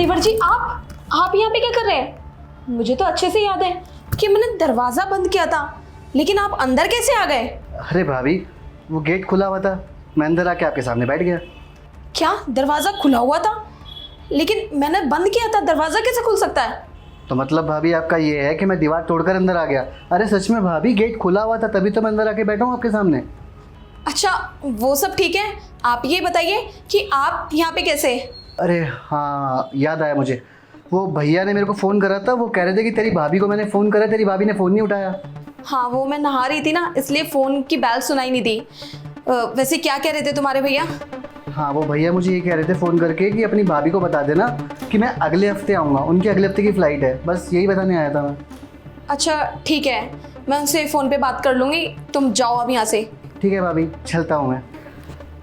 देवर जी, आप यहाँ पे क्या कर रहे हैं? मुझे तो अच्छे से याद है कि मैंने दरवाजा बंद किया था, लेकिन आप अंदर कैसे आ गए? अरे भाभी, वो गेट खुला हुआ था, मैं अंदर आके आपके सामने बैठ गया। क्या दरवाजा खुला हुआ था? लेकिन मैंने बंद किया था, दरवाजा कैसे खुल सकता है? तो मतलब भाभी आपका ये है कि मैं दीवार तोड़कर अंदर आ गया? अरे सच में भाभी, गेट खुला हुआ था तभी तो मैं अंदर आके बैठा हूँ आपके सामने। अच्छा, वो सब ठीक है, आप ये बताइए कि आप यहाँ पे कैसे? अरे हाँ, याद आया मुझे। वो भैया ने मेरे को फ़ोन करा था, वो कह रहे थे कि तेरी भाभी को मैंने फ़ोन करा, तेरी भाभी ने फ़ोन नहीं उठाया। हाँ, वो मैं नहा रही थी ना, इसलिए फ़ोन की बेल सुनाई नहीं दी। वैसे क्या कह रहे थे तुम्हारे भैया? हाँ, वो भैया मुझे ये कह रहे थे फ़ोन करके कि अपनी भाभी को बता देना कि मैं अगले हफ्ते आऊँगा, उनकी अगले हफ्ते की फ़्लाइट है, बस यही बताने आया था मैं। अच्छा ठीक है, मैं उनसे फ़ोन पे बात कर लूँगी, तुम जाओ अब यहाँ से। ठीक है भाभी, चलता हूँ मैं।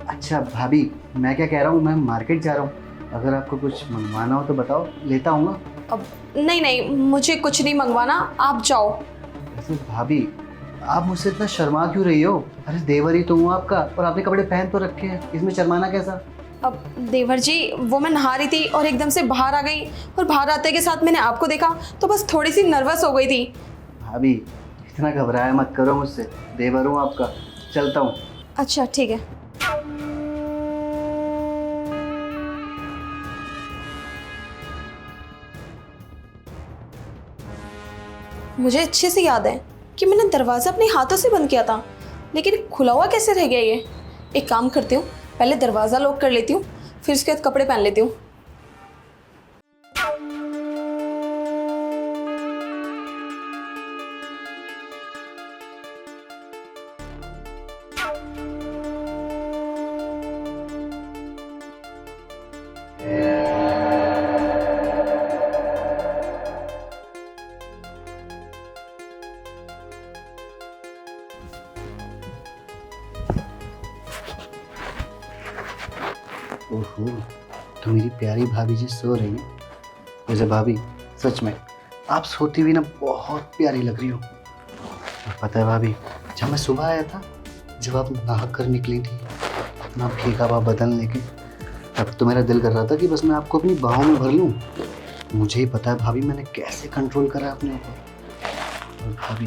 अच्छा भाभी, मैं क्या कह रहा हूँ, मैं मार्केट जा रहा हूँ, अगर आपको कुछ मंगवाना हो तो बताओ, लेता हूँ ना। अब नहीं नहीं, मुझे कुछ नहीं मंगवाना, आप जाओ। वैसे भाभी, आप मुझसे इतना शर्मा क्यों रही हो? अरे देवर ही तो हूँ आपका, और आपने कपड़े पहन तो रखे हैं, इसमें शर्माना कैसा? अब देवर जी, वो मैं नहा रही थी और एकदम से बाहर आ गई, और बाहर आते के साथ मैंने आपको देखा तो बस थोड़ी सी नर्वस हो गई थी। भाभी, इतना घबराया मत करो मुझसे, देवर हूँ आपका, चलता हूँ। अच्छा ठीक है। मुझे अच्छे से याद है कि मैंने दरवाज़ा अपने हाथों से बंद किया था, लेकिन खुला हुआ कैसे रह गया ये? एक काम करती हूँ, पहले दरवाज़ा लॉक कर लेती हूँ, फिर उसके बाद कपड़े पहन लेती हूँ। ओहो, तो मेरी प्यारी भाभी जी सो रही हैं। वैसे भाभी, सच में आप सोती हुई ना बहुत प्यारी लग रही हो। और पता है भाभी, जब मैं सुबह आया था, जब आप नहा कर निकली थी अपना भीगा हुआ बदन लेके, तब तो मेरा दिल कर रहा था कि बस मैं आपको अपनी बाहों में भर लूं। मुझे ही पता है भाभी, मैंने कैसे कंट्रोल करा अपने ऊपर। और भाभी,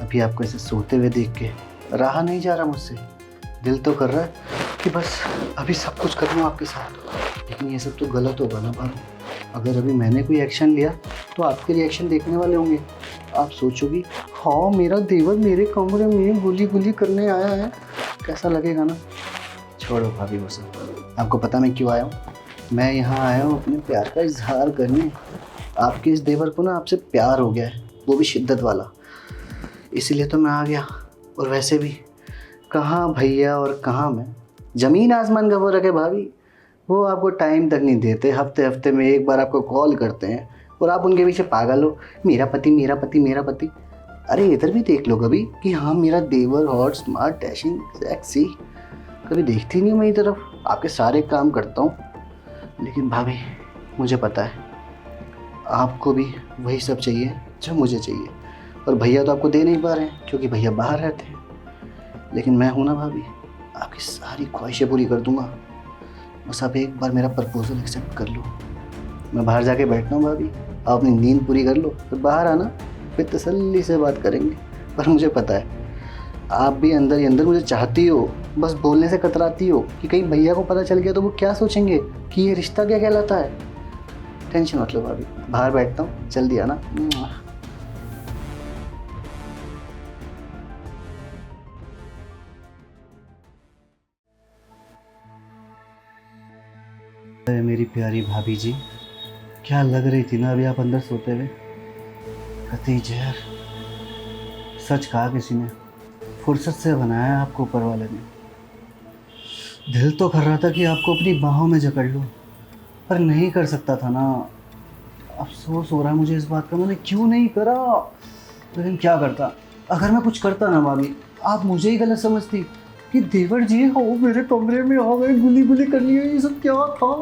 अभी आपको ऐसे सोते हुए देख के रहा नहीं जा रहा मुझसे। दिल तो कर रहा है कि बस अभी सब कुछ कर लूँ आपके साथ, लेकिन ये सब तो गलत होगा ना भाभी। अगर अभी मैंने कोई एक्शन लिया तो आपके रिएक्शन देखने वाले होंगे। आप सोचोगी, हाँ मेरा देवर मेरे कमरे में गुली गुली करने आया है, कैसा लगेगा ना। छोड़ो भाभी वो सब। आपको पता मैं क्यों आया हूँ? मैं यहाँ आया हूँ अपने प्यार का इजहार करने। आपके इस देवर को ना आपसे प्यार हो गया है, वो भी शिद्दत वाला, इसीलिए तो मैं आ गया। और वैसे भी कहाँ भैया और कहाँ मैं, ज़मीन आसमान का फर्क है भाभी। वो आपको टाइम तक नहीं देते, हफ्ते हफ्ते में एक बार आपको कॉल करते हैं और आप उनके पीछे पागल हो, मेरा पति मेरा पति मेरा पति। अरे इधर भी देख लो कभी कि हाँ मेरा देवर हॉट स्मार्ट डैशिंग सेक्सी। कभी देखती नहीं मेरी तरफ, आपके सारे काम करता हूँ। लेकिन भाभी, मुझे पता है आपको भी वही सब चाहिए जो मुझे चाहिए, और भैया तो आपको दे नहीं पा रहे हैं क्योंकि भैया बाहर रहते हैं। लेकिन मैं हूं ना भाभी, आपकी सारी ख्वाहिशें पूरी कर दूंगा। बस आप एक बार मेरा प्रपोजल एक्सेप्ट कर लो। मैं बाहर जाके बैठता हूँ भाभी, आप अपनी नींद पूरी कर लो, फिर बाहर आना, फिर तसल्ली से बात करेंगे। पर मुझे पता है आप भी अंदर ही अंदर मुझे चाहती हो, बस बोलने से कतराती हो कि कहीं भैया को पता चल गया तो वो क्या सोचेंगे कि ये रिश्ता क्या कहलाता है। टेंशन मत लो भाभी, बाहर बैठता हूँ, जल्दी आना। अरे मेरी प्यारी भाभी जी, क्या लग रही थी ना अभी आप अंदर सोते हुए, कतई जहर। सच कहा किसी ने, फुर्सत से बनाया आपको ऊपर वाले ने। दिल तो कर रहा था कि आपको अपनी बाहों में जकड़ लूं, पर नहीं कर सकता था ना। अफसोस हो रहा है मुझे इस बात का, मैंने क्यों नहीं करा। लेकिन क्या करता, अगर मैं कुछ करता ना भाभी, आप मुझे ही गलत समझती कि देवर जी हो मेरे कमरे में आ गए, गुली गुली करनी है, ये सब क्या था।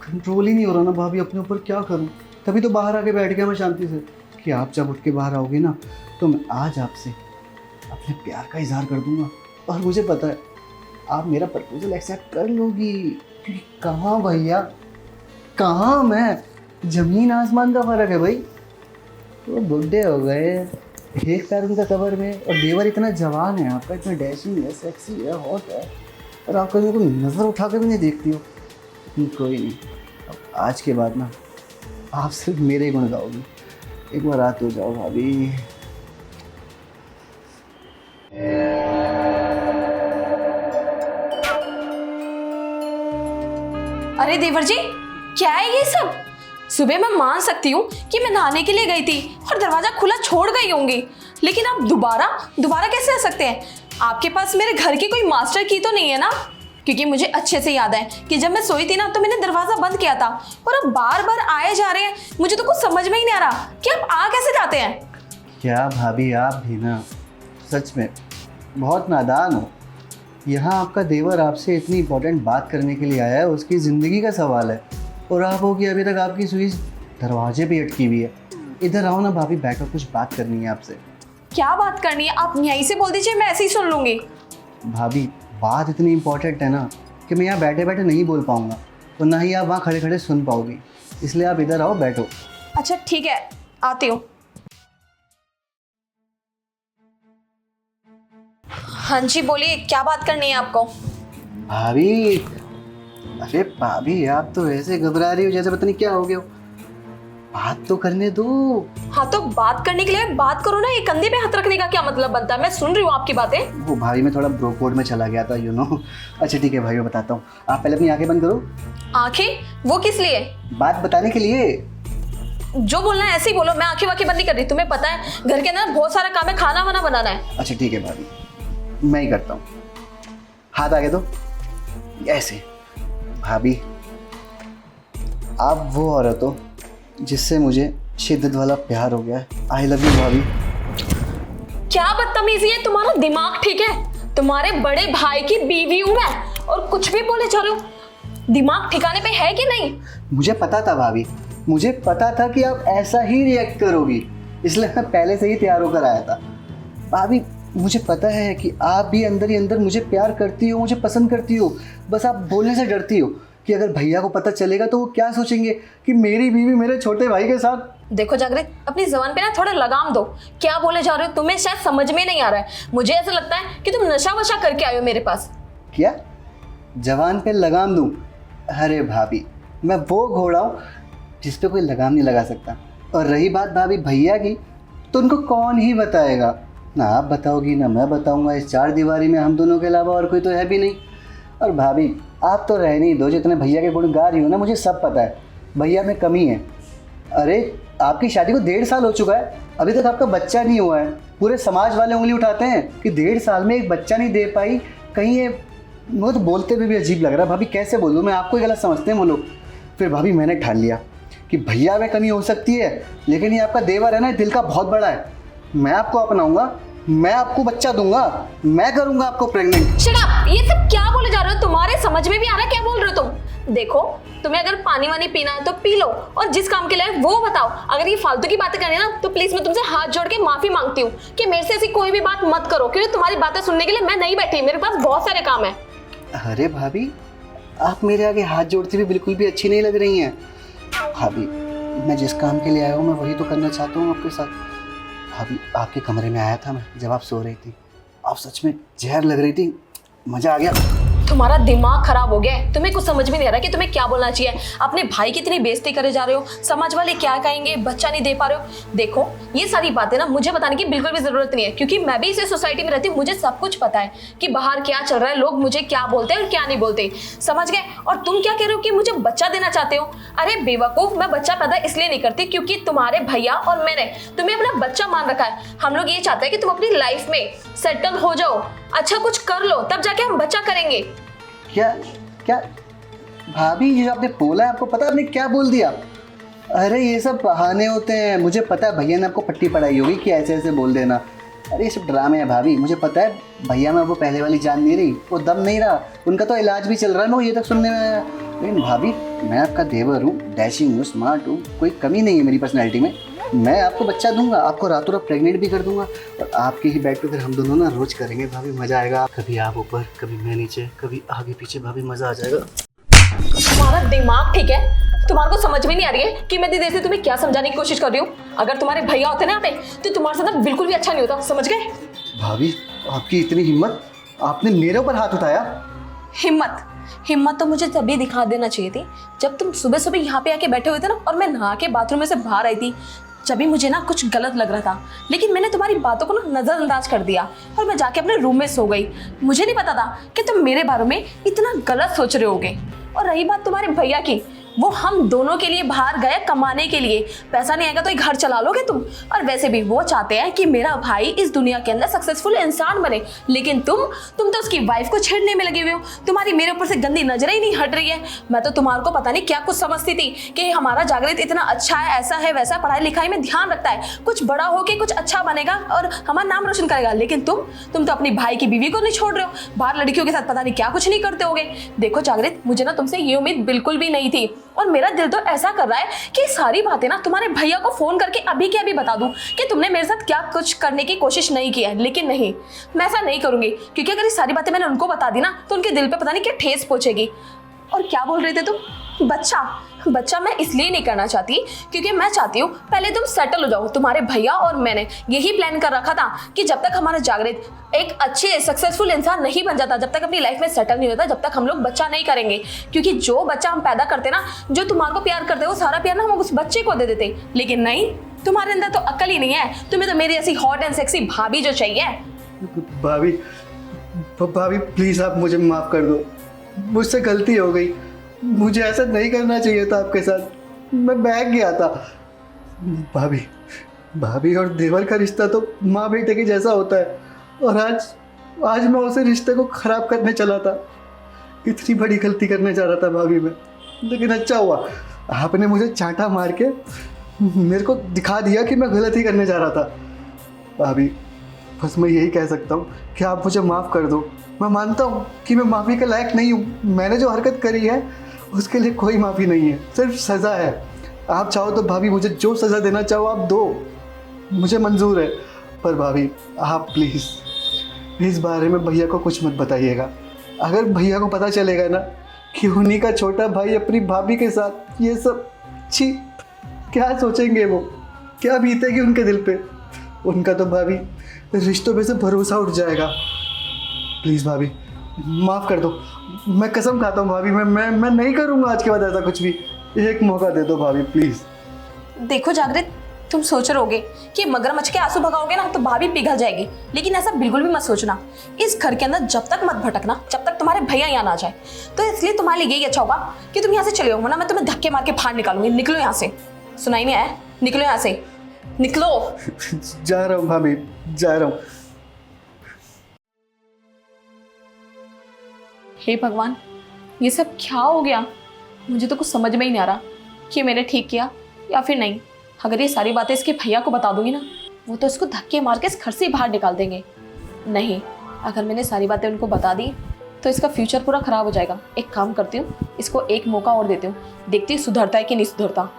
कंट्रोल ही नहीं हो रहा ना भाभी अपने ऊपर, क्या करूं। तभी तो बाहर आके बैठ गया मैं शांति से कि आप जब उठ के बाहर आओगे ना तो मैं आज आपसे अपने प्यार का इजहार कर दूंगा। और मुझे पता है आप मेरा प्रपोजल एक्सेप्ट कर लोगी, क्योंकि कहाँ भैया कहाँ मैं, जमीन आसमान का फर्क है भाई। वो बुढ़े हो गए, एक पैर उनका कबर में, और देवर इतना जवान है आपका, इतना डैशिंग है, सेक्सी है, हॉट है, और आप कभी को नज़र उठा के भी नहीं देखती हो। कोई नहीं, अब आज के बाद ना आप सिर्फ मेरे गुण गाओगी। एक बार रात हो जाओ भाभी। अरे देवर जी, क्या है ये सब? सुबह मैं मान सकती हूँ कि मैं नहाने के लिए गई थी और दरवाजा खुला छोड़ गई होंगी, लेकिन आप दोबारा दोबारा कैसे आ सकते हैं? आपके पास मेरे घर की कोई मास्टर की तो नहीं है ना? क्योंकि मुझे अच्छे से याद है कि जब मैं सोई थी ना तो मैंने दरवाजा बंद किया था, और अब बार बार आए जा रहे हैं। मुझे तो कुछ समझ में ही नहीं आ रहा कि आप आ कैसे जाते हैं। क्या भाभी, आप भी ना सच में बहुत नादान हो। यहाँ आपका देवर आपसे इतनी इंपॉर्टेंट बात करने के लिए आया है, उसकी ज़िंदगी का सवाल है, और आप हो कि अभी तक आपकी सुई दरवाजे पे अटकी हुई है। इधर आओ ना भाभी, बैठो, कुछ बात करनी है आपसे। क्या बात करनी है? आप यहीं से बोल दीजिए, मैं ऐसे ही सुन लूंगी। भाभी, बात इतनी इंपॉर्टेंट है ना कि मैं यहाँ बैठे बैठे नहीं बोल पाऊँगा, और ना ही आप वहाँ खड़े खड़े सुन पाओगी, इसलिए आप इधर आओ, बैठो। अच्छा ठीक है, आती हूँ। हाँ जी बोलिए, क्या बात करनी है आपको? भाभी, अरे भाभी, आप तो ऐसे घबरा रही हो जैसे पता नहीं क्या हो गया हो। बात तो करने दो। हाँ तो बात करने के लिए बात करो ना, ये कंधे पे हाथ रखने का क्या मतलब बनता है? मैं सुन रही हूँ आपकी बातें। वो भाई, मैं थोड़ा ब्रो कोड में चला गया था, यू नो। अच्छा ठीक है भाई, मैं बताता हूँ। आप पहले अपनी आंखें बंद करो। आंखें? वो किस लिए? बात बताने के लिए। जो बोलना है ऐसे ही बोलो, मैं आंखें वाखें बंद नहीं कर रही। तुम्हें पता है घर के अंदर बहुत सारा काम है, खाना वाना बनाना है। अच्छा ठीक है भाभी, मैं ही करता हूँ। हाथ आगे दो, ऐसे। भाभी, आप वो औरत हो जिससे मुझे शिद्दत वाला प्यार हो गया है। आई लव यू भाभी। क्या बदतमीजी है, तुम्हारा दिमाग ठीक है? तुम्हारे बड़े भाई की बीवी हूं मैं, और कुछ भी बोले जा रहे हो। दिमाग ठिकाने पे है कि नहीं? मुझे पता था भाभी, मुझे पता था कि आप ऐसा ही रिएक्ट करोगी, इसलिए मैं पहले से ही तैयार होकर आया था। भाभी, मुझे पता है कि आप भी अंदर ही अंदर मुझे प्यार करती हो, मुझे पसंद करती हो, बस आप बोलने से डरती हो कि अगर भैया को पता चलेगा तो वो क्या सोचेंगे कि मेरी बीवी मेरे छोटे भाई के साथ। देखो जागृत, अपनी जबान पे ना थोड़ा लगाम दो। क्या बोले जा रहे हो? तुम्हें शायद समझ में नहीं आ रहा है। मुझे ऐसा लगता है कि तुम नशा वशा करके आए हो मेरे पास। क्या जवान पे लगाम दूं? अरे भाभी, मैं वो घोड़ा हूँ जिस पे कोई लगाम नहीं लगा सकता। और रही बात भाभी भैया की, तो उनको कौन ही बताएगा? ना आप बताओगी ना मैं बताऊंगा। इस चार दीवारी में हम दोनों के अलावा और कोई तो है भी नहीं। और भाभी, आप तो रहने ही दो, जितने भैया के गुण गा रही हो ना, मुझे सब पता है भैया में कमी है। अरे आपकी शादी को 1.5 साल हो चुका है, अभी तक आपका बच्चा नहीं हुआ है। पूरे समाज वाले उंगली उठाते हैं कि 1.5 साल में एक बच्चा नहीं दे पाई। कहीं ये, मुझे तो बोलते हुए भी अजीब लग रहा है भाभी, कैसे बोलूँ मैं? आपको ही गलत समझते हैं वो लोग। फिर भाभी, मैंने ठान लिया कि भैया में कमी हो सकती है, लेकिन ये आपका देवर है ना, दिल का बहुत बड़ा है। मैं आपको अपनाऊंगा, मैं आपको बच्चा दूंगा, मैं करूंगा आपको प्रेग्नेंट। Shut up! ये सब क्या बोले जा रहे हो? तुम्हारे समझ में भी आ रहा है क्या बोल रहे हो तुम? देखो, तुम्हें अगर पानी वानी पीना है तो पी लो, और जिस काम के लिए वो बताओ। अगर ये फालतू की बातें करनी है ना, तो प्लीज मैं तुमसे हाथ जोड़ के माफी मांगती हूँ कि मेरे से ऐसी कोई भी बात मत करो, क्योंकि तुम्हारी बातें सुनने के लिए मैं नहीं बैठी, मेरे पास बहुत सारे काम है। अरे भाभी, आप मेरे आगे हाथ जोड़ती हुई बिल्कुल भी अच्छी नहीं लग रही हैं। भाभी, मैं जिस काम के लिए आया हूँ मैं वही तो करना चाहता हूँ आपके साथ। भाभी, आपके कमरे में आया था मैं जब आप सो रही थी, आप सच में जहर लग रही थी, मज़ा आ गया। तुम्हारा दिमाग खराब हो गया है, तुम्हें कुछ समझ में नहीं आ रहा कि तुम्हें क्या बोलना चाहिए। अपने भाई की इतनी बेइज्जती करे जा रहे हो, समाज वाले क्या कहेंगे, बच्चा नहीं दे पा रहे हो। देखो, ये सारी बातें ना मुझे बताने की बिल्कुल भी जरूरत नहीं है, क्योंकि मैं भी इसी सोसाइटी में रहती हूँ, मुझे सब कुछ पता है कि बाहर क्या चल रहा है, लोग मुझे क्या बोलते हैं और क्या नहीं बोलते, समझ गए? और तुम क्या कह रहे हो कि मुझे बच्चा देना चाहते हो? अरे बेवकूफ, मैं बच्चा पैदा इसलिए नहीं करती क्योंकि तुम्हारे भैया और मैंने तुम्हें अपना बच्चा मान रखा है। हम लोग ये चाहते हैं कि तुम अपनी लाइफ में सेटल हो जाओ, अच्छा कुछ कर लो, तब जाके हम बच्चा करेंगे। क्या क्या भाभी, ये जो आपने बोला है, आपको पता है आपने क्या बोल दिया? अरे ये सब बहाने होते हैं, मुझे पता है भैया ने आपको पट्टी पढ़ाई होगी कि ऐसे ऐसे बोल देना। अरे ये सब ड्रामे है भाभी, मुझे पता है भैया में वो पहले वाली जान नहीं रही, वो दम नहीं रहा, उनका तो इलाज भी चल रहा है ना, ये तक सुनने में आया। लेकिन भाभी, मैं आपका देवर हूँ, डैशिंग हूँ, स्मार्ट हूँ, कोई कमी नहीं है मेरी पर्सनैलिटी में। मैं आपको बच्चा दूंगा, आपको रातों रात प्रेग्नेंट भी कर दूंगा, और आपके ही बेड पे फिर हम दोनों ना रोज करेंगे भाभी, मजा आएगा। कभी आप ऊपर, कभी मैं नीचे, कभी आगे पीछे, भाभी मजा आ जाएगा। तुम्हारा दिमाग ठीक है? तुम्हारे को समझ में नहीं आ रही है कि मैं इतनी देर से तुम्हें क्या समझाने की कोशिश कर रही हूँ। अगर तुम्हारे भैया होते ना यहाँ पे तो तुम्हारे साथ ना बिल्कुल भी अच्छा नहीं होता, समझ गए? भाभी आपकी इतनी हिम्मत, आपने मेरे ऊपर हाथ उठाया। हिम्मत तो मुझे तभी दिखा देना चाहिए थी जब तुम सुबह सुबह यहाँ पे आके बैठे हुए थे ना, और मैं नहा के बाथरूम में से बाहर आई थी। जब भी मुझे ना कुछ गलत लग रहा था, लेकिन मैंने तुम्हारी बातों को ना नज़रअंदाज कर दिया और मैं जाके अपने रूम में सो गई। मुझे नहीं पता था कि तुम मेरे बारे में इतना गलत सोच रहे होगे। और रही बात तुम्हारे भैया की, वो हम दोनों के लिए बाहर गए कमाने के लिए। पैसा नहीं आएगा तो एक घर चला लोगे तुम। और वैसे भी वो चाहते हैं कि मेरा भाई इस दुनिया के अंदर सक्सेसफुल इंसान बने, लेकिन तुम तो उसकी वाइफ को छेड़ने में लगे हुए हो। तुम्हारी मेरे ऊपर से गंदी नजरें ही नहीं हट रही है। मैं तो तुम्हारे को पता नहीं क्या कुछ समझती थी कि हमारा जागृत इतना अच्छा है, ऐसा है वैसा, पढ़ाई लिखाई में ध्यान रखता है, कुछ बड़ा होके कुछ अच्छा बनेगा और हमारा नाम रोशन करेगा। लेकिन तुम तो अपनी भाई की बीवी को नहीं छोड़ रहे हो, बाहर लड़कियों के साथ पता नहीं क्या कुछ नहीं करते होगे। देखो जागृत, मुझे ना तुमसे ये उम्मीद बिल्कुल भी नहीं थी, और मेरा दिल तो ऐसा कर रहा है कि सारी बातें ना तुम्हारे भैया को फोन करके अभी के अभी बता दूं कि तुमने मेरे साथ क्या कुछ करने की कोशिश नहीं की है। लेकिन नहीं, मैं ऐसा नहीं करूंगी, क्योंकि अगर ये सारी बातें मैंने उनको बता दी ना तो उनके दिल पे पता नहीं क्या ठेस पहुंचेगी। और क्या बोल रहे थे तुम? बच्चा मैं इसलिए नहीं करना चाहती क्योंकि मैं चाहती हूँ पहले तुम सेटल हो जाओ। तुम्हारे भैया और मैंने यही प्लान कर रखा था कि जब तक हमारा जागृत एक अच्छे सक्सेसफुल इंसान नहीं बन जाता, जब तक अपनी लाइफ में सेटल नहीं होता, जब तक हम लोग बच्चा नहीं करेंगे। क्योंकि जो बच्चा हम पैदा करते ना, जो तुम्हारे को प्यार करते, वो सारा प्यार ना हम उस बच्चे को दे देते। लेकिन नहीं, तुम्हारे अंदर तो अक्ल ही नहीं है। तुम्हें तो मेरी ऐसी हॉट एंड सेक्सी भाभी जो चाहिए। भाभी प्लीज आप मुझे माफ कर दो, मुझसे गलती हो गई। मुझे ऐसा नहीं करना चाहिए था आपके साथ, मैं बहक गया था। भाभी और देवर का रिश्ता तो माँ बेटे के जैसा होता है, और आज मैं उसे रिश्ते को खराब करने चला था। इतनी बड़ी गलती करने जा रहा था भाभी मैं, लेकिन अच्छा हुआ आपने मुझे चांटा मार के मेरे को दिखा दिया कि मैं गलती करने जा रहा था। भाभी बस मैं यही कह सकता हूँ कि आप मुझे माफ़ कर दो। मैं मानता हूँ कि मैं माफ़ी के लायक नहीं हूँ, मैंने जो हरकत करी है उसके लिए कोई माफ़ी नहीं है, सिर्फ सज़ा है। आप चाहो तो भाभी मुझे जो सज़ा देना चाहो आप दो, मुझे मंजूर है। पर भाभी आप प्लीज़ इस बारे में भैया को कुछ मत बताइएगा। अगर भैया को पता चलेगा ना कि उन्हीं का छोटा भाई अपनी भाभी के साथ ये सब, छी, क्या सोचेंगे वो, क्या बीतेगी उनके दिल पे। उनका तो भाभी रिश्तों पे से भरोसा उठ जाएगा। प्लीज़ भाभी माफ़ कर दो, मैं कसम खाता हूँ भाभी, मैं नहीं करूँगा आज के बाद ऐसा कुछ भी। एक मौका दे दो भाभी प्लीज़। देखो जागृत, तुम सोच रहोगे कि मगरमच्छ के आंसू भगाओगे ना तो भाभी पिघल जाएगी, लेकिन ऐसा बिल्कुल भी मत सोचना। इस घर के अंदर जब तक मत भटकना जब तक तुम्हारे भैया यहाँ ना आ जाए। तो इसलिए तुम्हारे लिए यही अच्छा होगा कि तुम यहाँ से चले हो, वरना मैं तुम्हें धक्के मार के बाहर निकालूंगी। निकलो यहाँ से, सुनाई नहीं आया? निकलो यहाँ से, निकलो। जा रहा हूँ भाभी, जा रहा हूँ। हे भगवान, ये सब क्या हो गया? मुझे तो कुछ समझ में ही नहीं आ रहा कि मैंने ठीक किया या फिर नहीं। अगर ये सारी बातें इसके भैया को बता दूंगी ना, वो तो इसको धक्के मार के इस घर से बाहर निकाल देंगे। नहीं, अगर मैंने सारी बातें उनको बता दी तो इसका फ्यूचर पूरा खराब हो जाएगा। एक काम करती हूँ, इसको एक मौका और देती हूँ, देखती हूँ सुधरता है कि नहीं सुधरता।